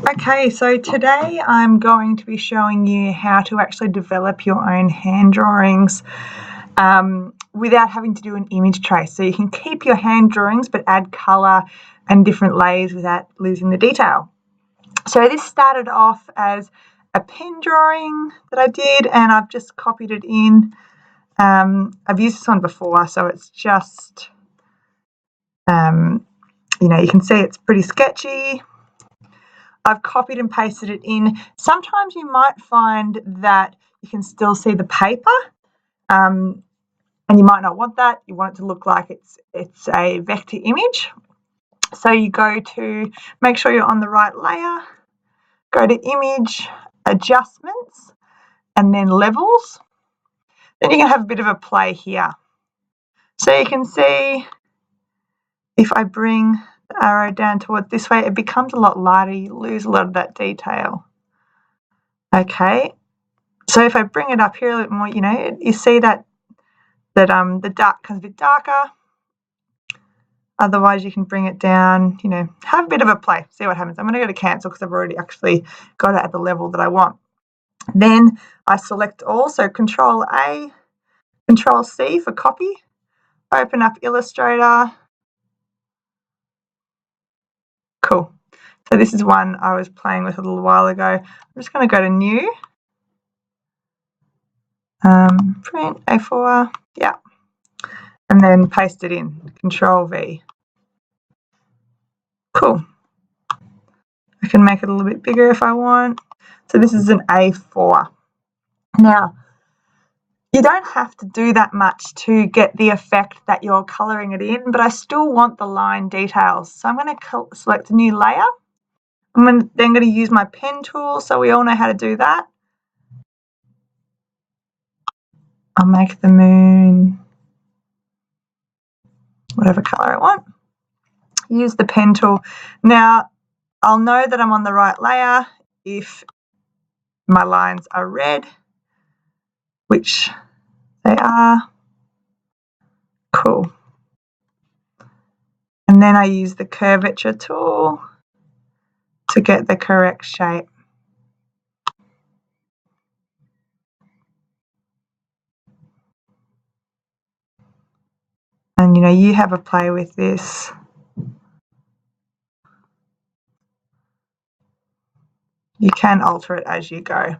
Okay, so today I'm going to be showing you how to actually develop your own hand drawings without having to do an image trace. So you can keep your hand drawings but add colour and different layers without losing the detail. So this started off as a pen drawing that I did, and I've just copied it in. I've used this one before, so it's just, you can see it's pretty sketchy. I've copied and pasted it in. Sometimes you might find that you can still see the paper, and you might not want that. You want it to look like it's a vector image. So you go to, make sure you're on the right layer, go to Image, Adjustments, and then Levels. Then you can have a bit of a play here. So you can see if I bring the arrow down towards this way, it becomes a lot lighter. You lose a lot of that detail. Okay, so if I bring it up here a little more, you see that the dark becomes a bit darker. Otherwise, you can bring it down, have a bit of a play, see what happens. I'm going to go to cancel because I've already actually got it at the level that I want. Then I select all, so Control A, Control C for copy, open up Illustrator. Cool. So this is one I was playing with a little while ago. I'm just going to go to New, Print, A4, yeah, and then paste it in, Control V. Cool. I can make it a little bit bigger if I want. So this is an A4. Now, you don't have to do that much to get the effect that you're colouring it in, but I still want the line details. So I'm going to select a new layer. I'm then going to use my pen tool, so we all know how to do that. I'll make the moon whatever colour I want. Use the pen tool. Now, I'll know that I'm on the right layer if my lines are red, which they are. Cool. And then I use the curvature tool to get the correct shape. And you have a play with this. You can alter it as you go.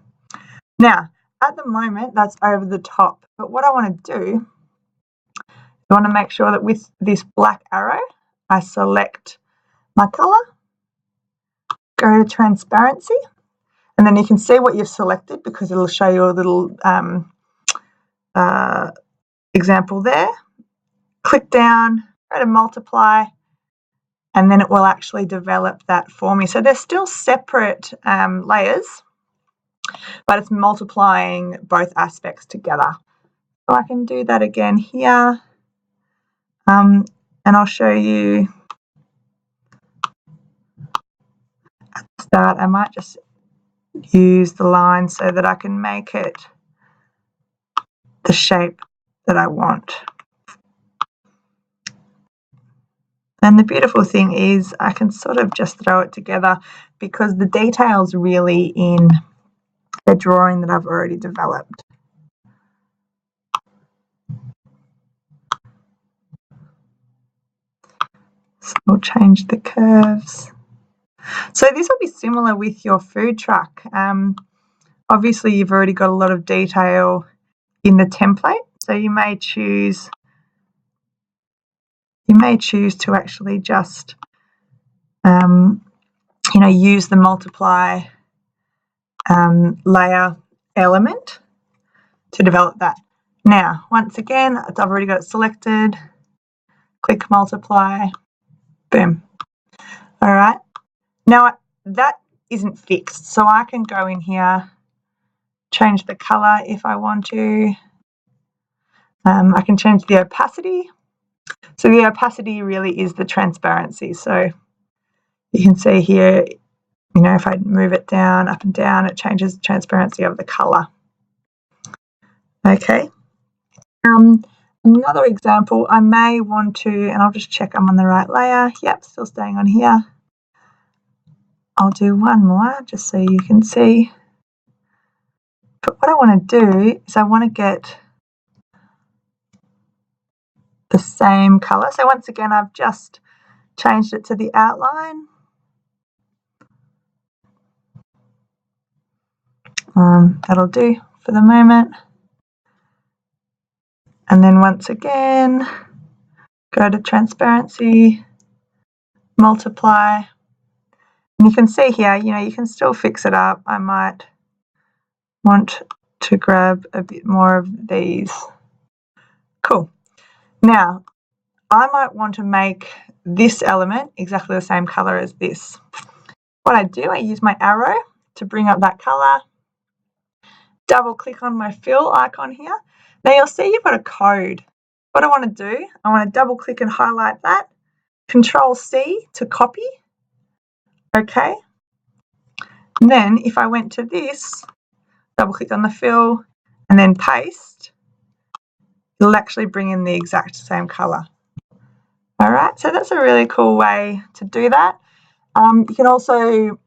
Now, at the moment, that's over the top. But what I want to do, I want to make sure that with this black arrow, I select my colour, go to transparency, and then you can see what you've selected because it'll show you a little example there. Click down, go to multiply, and then it will actually develop that for me. So they're still separate layers, but it's multiplying both aspects together. So I can do that again here, and I'll show you at the start. I might just use the line so that I can make it the shape that I want. And the beautiful thing is I can sort of just throw it together because the detail's really in the drawing that I've already developed. So we'll change the curves. So this will be similar with your food truck. Obviously, you've already got a lot of detail in the template, so you may choose to actually just use the multiply layer element to develop that. Now, once again, I've already got it selected. Click multiply. Boom. All right. Now, that isn't fixed, so I can go in here, change the color if I want to. I can change the opacity. So the opacity really is the transparency. So you can see here, if I move it down, up and down, it changes the transparency of the color. Okay. Another example, I may want to, and I'll just check I'm on the right layer. Yep, still staying on here. I'll do one more just so you can see. But what I want to do is I want to get the same colour. So once again, I've just changed it to the outline. That'll do for the moment. And then once again, go to transparency, multiply. And you can see here, you can still fix it up. I might want to grab a bit more of these. Cool. Now, I might want to make this element exactly the same color as this. What I do, I use my arrow to bring up that color, double click on my fill icon here. Now you'll see you've got a code. What I want to do, I want to double click and highlight that, Control C to copy, okay. And then if I went to this, double click on the fill and then paste, it'll actually bring in the exact same color. All right, so that's a really cool way to do that. You can also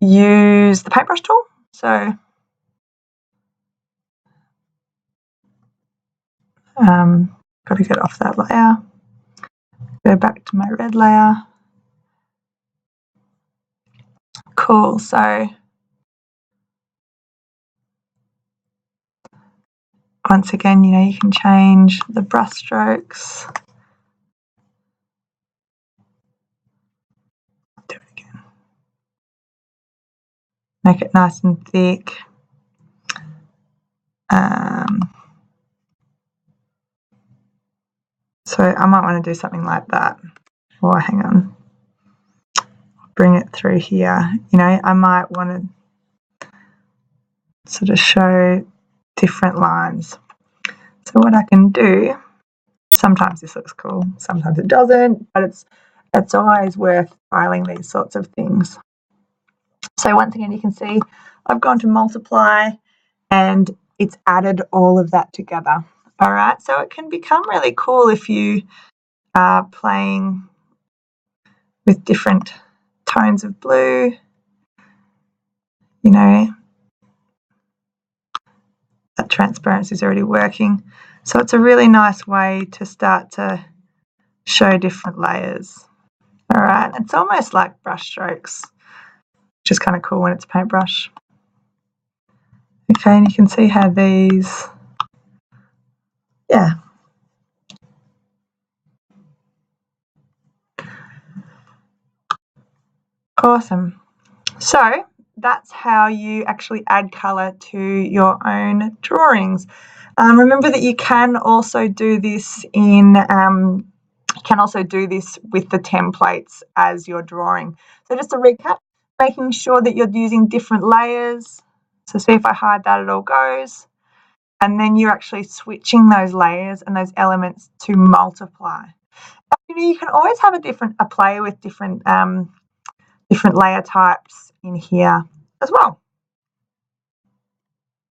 use the paintbrush tool. So got to get off that layer, go back to my red layer. Cool, so once again, you can change the brush strokes. Do it again. Make it nice and thick. So I might want to do something like that. Or hang on, bring it through here. I might want to sort of show different lines. So what I can do, sometimes this looks cool, sometimes it doesn't, but it's always worth trialing these sorts of things. So once again, you can see I've gone to multiply and it's added all of that together. All right, so it can become really cool if you are playing with different tones of blue. That transparency is already working. So it's a really nice way to start to show different layers. All right, it's almost like brush strokes, which is kind of cool when it's paintbrush. Okay, and you can see how these, yeah. Awesome. So that's how you actually add colour to your own drawings. Remember that you can also do this with the templates as you're drawing. So just to recap, making sure that you're using different layers. So see if I hide that, it all goes. And then you're actually switching those layers and those elements to multiply. You can always have a play with different layer types in here as well.